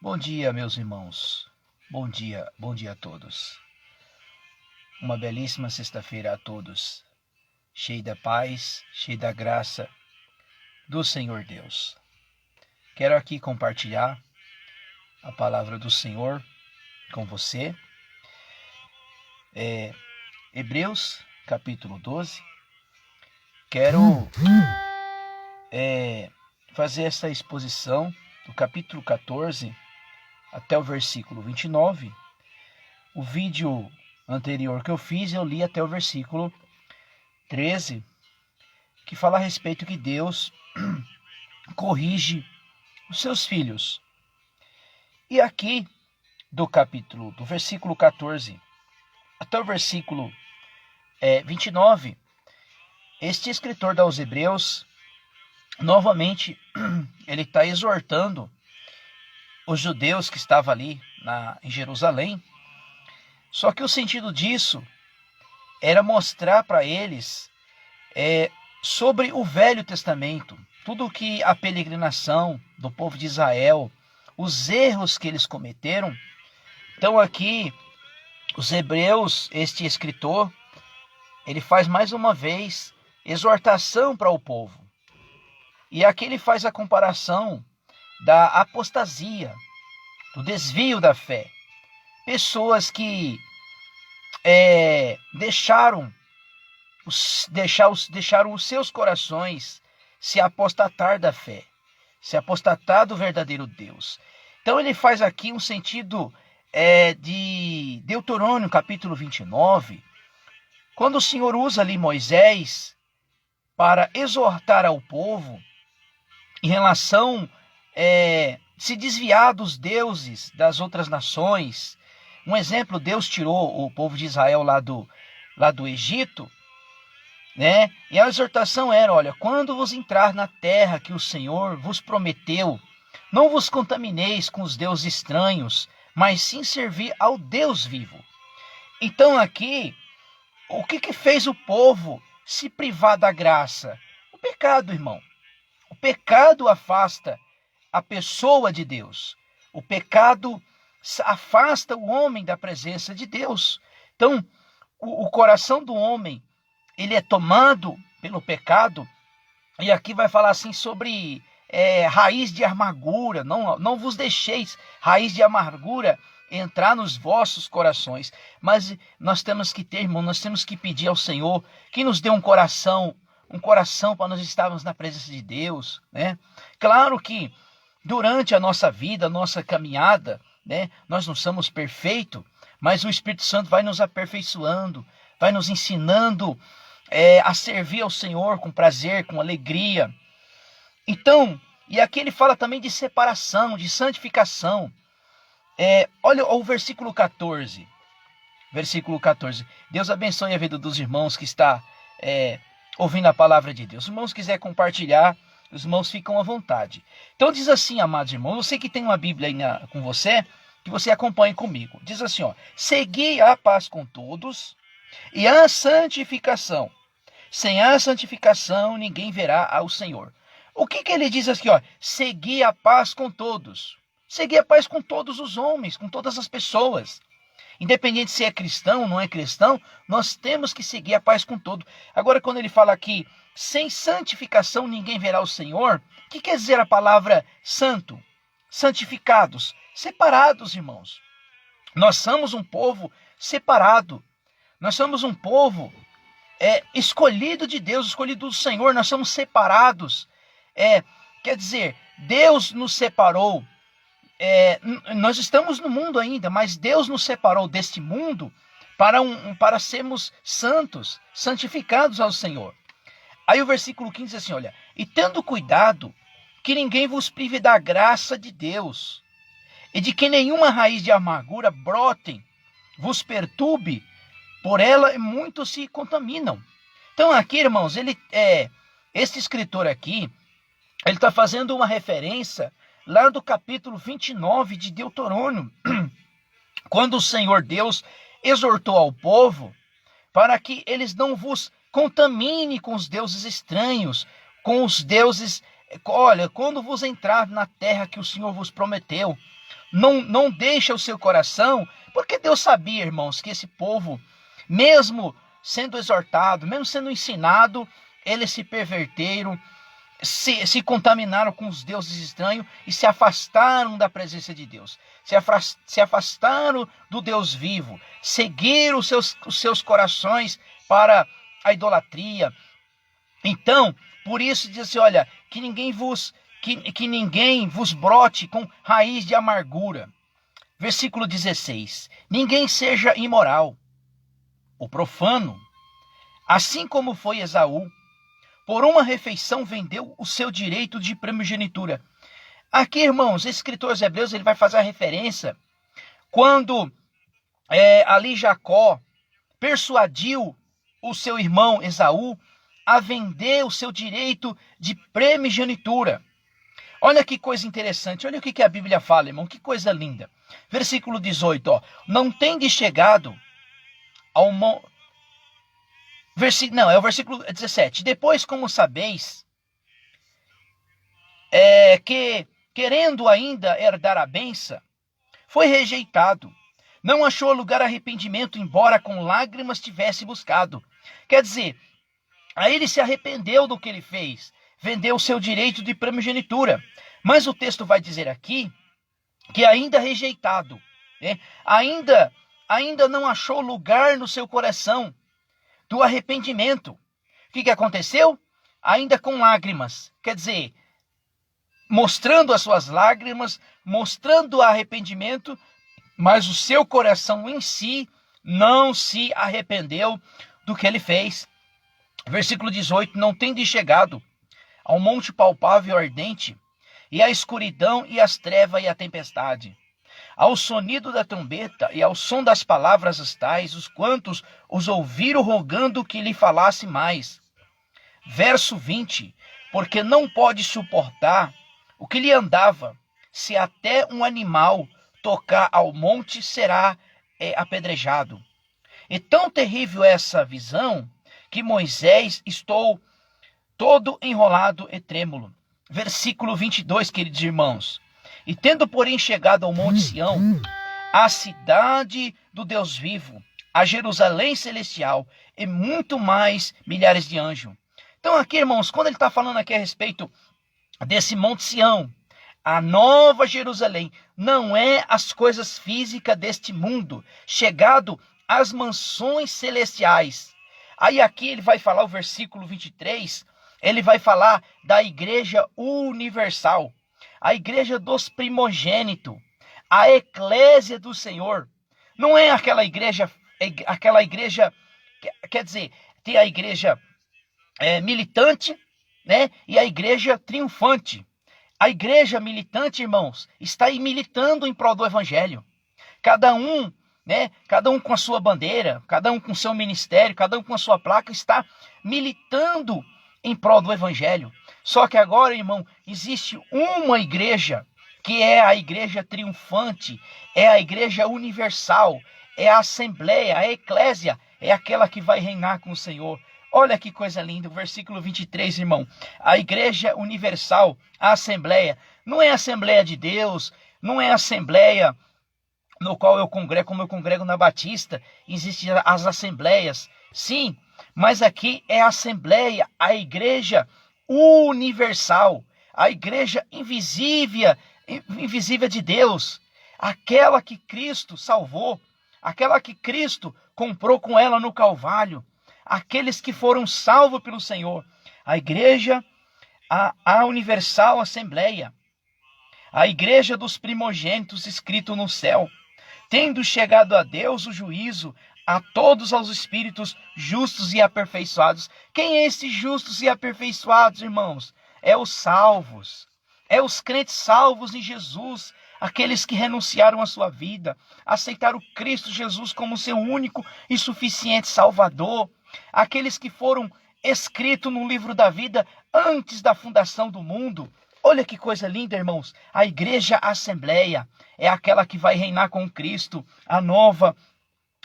Bom dia, meus irmãos. Bom dia a todos. Uma belíssima sexta-feira a todos, cheia da paz, cheia da graça do Senhor Deus. Quero aqui compartilhar a palavra do Senhor com você. Hebreus, capítulo 12. Quero fazer essa exposição do capítulo 14 até o versículo 29. O vídeo anterior que eu fiz, eu li até o versículo 13, que fala a respeito que Deus corrige os seus filhos. E aqui, do versículo 14 até o versículo 29, este escritor aos Hebreus, novamente, ele está exortando os judeus que estavam ali em Jerusalém. Só que o sentido disso era mostrar para eles sobre o Velho Testamento, tudo que a peregrinação do povo de Israel, os erros que eles cometeram. Então aqui, os Hebreus, este escritor, ele faz mais uma vez exortação para o povo. E aqui ele faz a comparação da apostasia, do desvio da fé. Pessoas que deixaram os seus corações se apostatar da fé, se apostatar do verdadeiro Deus. Então ele faz aqui um sentido de Deuteronômio capítulo 29, quando o Senhor usa ali Moisés para exortar ao povo em relação se desviar dos deuses das outras nações. Um exemplo, Deus tirou o povo de Israel lá do Egito, né? E a exortação era, olha, quando vos entrar na terra que o Senhor vos prometeu, não vos contamineis com os deuses estranhos, mas sim servir ao Deus vivo. Então aqui, o que fez o povo se privar da graça? O pecado, irmão. O pecado afasta a pessoa de Deus. O pecado afasta o homem da presença de Deus. Então, o coração do homem, ele é tomado pelo pecado. E aqui vai falar assim sobre raiz de amargura. Não vos deixeis raiz de amargura entrar nos vossos corações. Mas nós temos que ter, irmão, nós temos que pedir ao Senhor que nos dê um coração para nós estarmos na presença de Deus, né? Claro que durante a nossa vida, a nossa caminhada, né, nós não somos perfeitos, mas o Espírito Santo vai nos aperfeiçoando, vai nos ensinando a servir ao Senhor com prazer, com alegria. Então, e aqui ele fala também de separação, de santificação. Olha o versículo 14. Versículo 14. Deus abençoe a vida dos irmãos que está ouvindo a palavra de Deus. Os irmãos quiserem compartilhar, os irmãos ficam à vontade. Então diz assim, amados irmãos, você que tem uma Bíblia aí com você, que você acompanhe comigo. Diz assim, ó: segui a paz com todos e a santificação. Sem a santificação ninguém verá ao Senhor. O que ele diz aqui, ó? Segui a paz com todos. Segui a paz com todos os homens, com todas as pessoas. Independente se é cristão ou não é cristão, nós temos que seguir a paz com todo. Agora, quando ele fala aqui, sem santificação ninguém verá o Senhor, o que quer dizer a palavra santo? Santificados, separados, irmãos. Nós somos um povo separado. Nós somos um povo escolhido de Deus, escolhido do Senhor. Nós somos separados. Quer dizer, Deus nos separou. Nós estamos no mundo ainda, mas Deus nos separou deste mundo para sermos santos, santificados ao Senhor. Aí o versículo 15 diz assim, olha: e tendo cuidado que ninguém vos prive da graça de Deus, e de que nenhuma raiz de amargura brotem, vos perturbe, por ela muitos se contaminam. Então aqui, irmãos, este escritor aqui, ele está fazendo uma referência lá do capítulo 29 de Deuteronômio, quando o Senhor Deus exortou ao povo para que eles não vos contaminem com os deuses estranhos, com os deuses Olha, quando vos entrar na terra que o Senhor vos prometeu, não deixa o seu coração, porque Deus sabia, irmãos, que esse povo, mesmo sendo exortado, mesmo sendo ensinado, eles se perverteram, se contaminaram com os deuses estranhos e se afastaram da presença de Deus. Se afastaram do Deus vivo, seguiram os seus corações para a idolatria. Então, por isso diz assim, olha, que ninguém vos brote com raiz de amargura. Versículo 16. Ninguém seja imoral, o profano, assim como foi Esaú, por uma refeição vendeu o seu direito de primogenitura. Aqui, irmãos, esse escritor aos Hebreus, ele vai fazer a referência quando ali Jacó persuadiu o seu irmão Esaú a vender o seu direito de primogenitura. Olha que coisa interessante, olha o que a Bíblia fala, irmão, que coisa linda. Versículo 18, ó, não tendes chegado ao monte... é o versículo 17. Depois, como sabeis, que, querendo ainda herdar a benção, foi rejeitado. Não achou lugar arrependimento, embora com lágrimas tivesse buscado. Quer dizer, aí ele se arrependeu do que ele fez. Vendeu o seu direito de primogenitura. Mas o texto vai dizer aqui que ainda rejeitado, né? Ainda não achou lugar no seu coração do arrependimento. O que aconteceu? Ainda com lágrimas. Quer dizer, mostrando as suas lágrimas, mostrando o arrependimento, mas o seu coração em si não se arrependeu do que ele fez. Versículo 18, não tende chegado ao monte palpável ardente, e à escuridão, e às trevas, e à tempestade. Ao sonido da trombeta, e ao som das palavras tais, os quantos os ouviram rogando que lhe falasse mais. Verso 20, porque não pode suportar o que lhe andava, se até um animal tocar ao monte, será apedrejado. E tão terrível essa visão, que Moisés estou todo enrolado e trêmulo. Versículo 22, queridos irmãos. E tendo, porém, chegado ao monte Sião, a cidade do Deus vivo, a Jerusalém celestial, e muito mais milhares de anjos. Então aqui, irmãos, quando ele está falando aqui a respeito desse monte Sião, a nova Jerusalém, não é as coisas físicas deste mundo, chegado às mansões celestiais. Aí aqui ele vai falar o versículo 23, ele vai falar da igreja universal, a igreja dos primogênitos, a eclésia do Senhor. Não é aquela igreja, quer dizer, tem a igreja militante, né? E a igreja triunfante. A igreja militante, irmãos, está aí militando em prol do evangelho. Cada um, né? Cada um com a sua bandeira, cada um com seu ministério, cada um com a sua placa, está militando em prol do evangelho. Só que agora, irmão, existe uma igreja que é a igreja triunfante, é a igreja universal, é a assembleia, a eclésia, é aquela que vai reinar com o Senhor. Olha que coisa linda, o versículo 23, irmão. A igreja universal, a assembleia, não é a Assembleia de Deus, não é a assembleia no qual eu congrego, como eu congrego na Batista, existem as assembleias, sim, mas aqui é a assembleia, a igreja universal, a igreja invisível de Deus, aquela que Cristo salvou, aquela que Cristo comprou com ela no Calvário, aqueles que foram salvos pelo Senhor, a igreja, a universal assembleia, a igreja dos primogênitos escrito no céu, tendo chegado a Deus o juízo a todos os espíritos justos e aperfeiçoados. Quem é esses justos e aperfeiçoados, irmãos? É os salvos, é os crentes salvos em Jesus, aqueles que renunciaram à sua vida, aceitaram Cristo Jesus como seu único e suficiente Salvador, aqueles que foram escritos no livro da vida antes da fundação do mundo. Olha que coisa linda, irmãos. A igreja assembleia é aquela que vai reinar com Cristo, a nova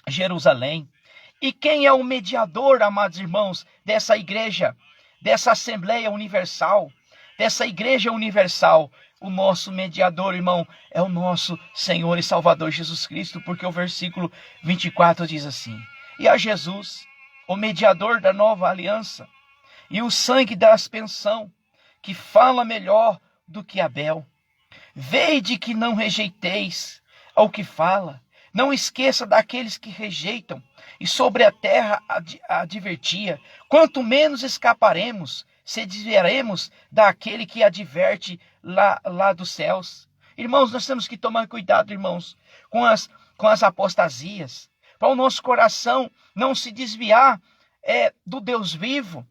Jerusalém. E quem é o mediador, amados irmãos, dessa igreja, dessa assembleia universal? dessa igreja universal. O nosso mediador, irmão, é o nosso Senhor e Salvador Jesus Cristo, porque o versículo 24 diz assim: e a Jesus, o mediador da nova aliança, e o sangue da aspersão, que fala melhor do que Abel. Vede que não rejeiteis ao que fala, não esqueça daqueles que rejeitam, e sobre a terra advertia, quanto menos escaparemos, se desviaremos daquele que adverte lá dos céus. Irmãos, nós temos que tomar cuidado, irmãos, com as apostasias, para o nosso coração não se desviar do Deus vivo.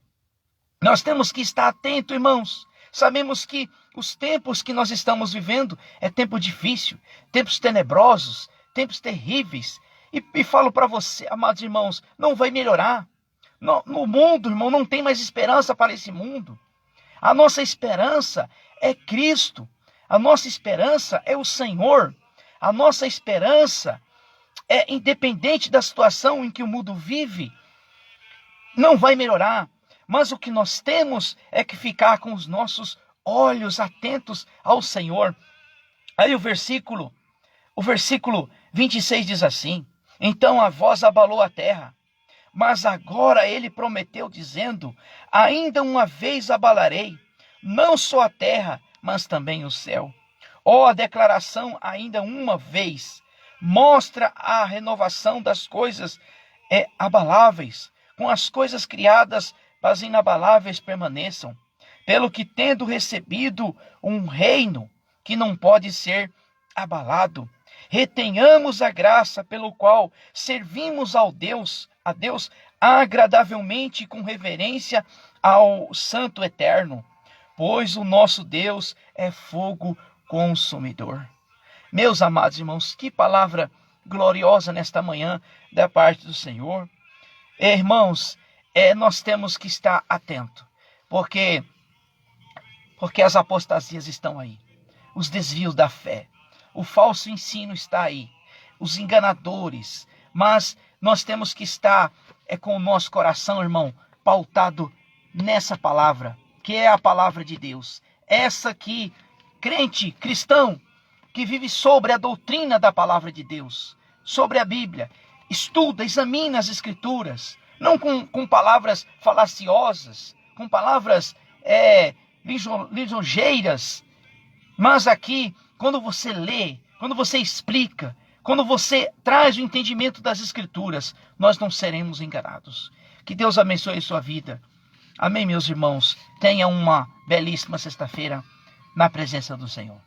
Nós temos que estar atento, irmãos. Sabemos que os tempos que nós estamos vivendo é tempo difícil, tempos tenebrosos, tempos terríveis. E falo para você, amados irmãos, não vai melhorar. No mundo, irmão, não tem mais esperança para esse mundo. A nossa esperança é Cristo. A nossa esperança é o Senhor. A nossa esperança é independente da situação em que o mundo vive. Não vai melhorar. Mas o que nós temos é que ficar com os nossos olhos atentos ao Senhor. Aí o versículo 26 diz assim: então a voz abalou a terra, mas agora ele prometeu, dizendo: ainda uma vez abalarei, não só a terra, mas também o céu. Ó, a declaração ainda uma vez mostra a renovação das coisas abaláveis, com as coisas criadas, as inabaláveis permaneçam, pelo que tendo recebido um reino que não pode ser abalado, retenhamos a graça pelo qual servimos a Deus agradavelmente, com reverência ao Santo Eterno, pois o nosso Deus é fogo consumidor. Meus amados irmãos, que palavra gloriosa nesta manhã da parte do Senhor. Irmãos, nós temos que estar atentos, porque as apostasias estão aí, os desvios da fé, o falso ensino está aí, os enganadores, mas nós temos que estar com o nosso coração, irmão, pautado nessa palavra, que é a palavra de Deus, essa que, crente, cristão, que vive sobre a doutrina da palavra de Deus, sobre a Bíblia, estuda, examina as Escrituras, não com palavras falaciosas, com palavras lisonjeiras, mas aqui, quando você lê, quando você explica, quando você traz o entendimento das Escrituras, nós não seremos enganados. Que Deus abençoe a sua vida. Amém, meus irmãos. Tenha uma belíssima sexta-feira na presença do Senhor.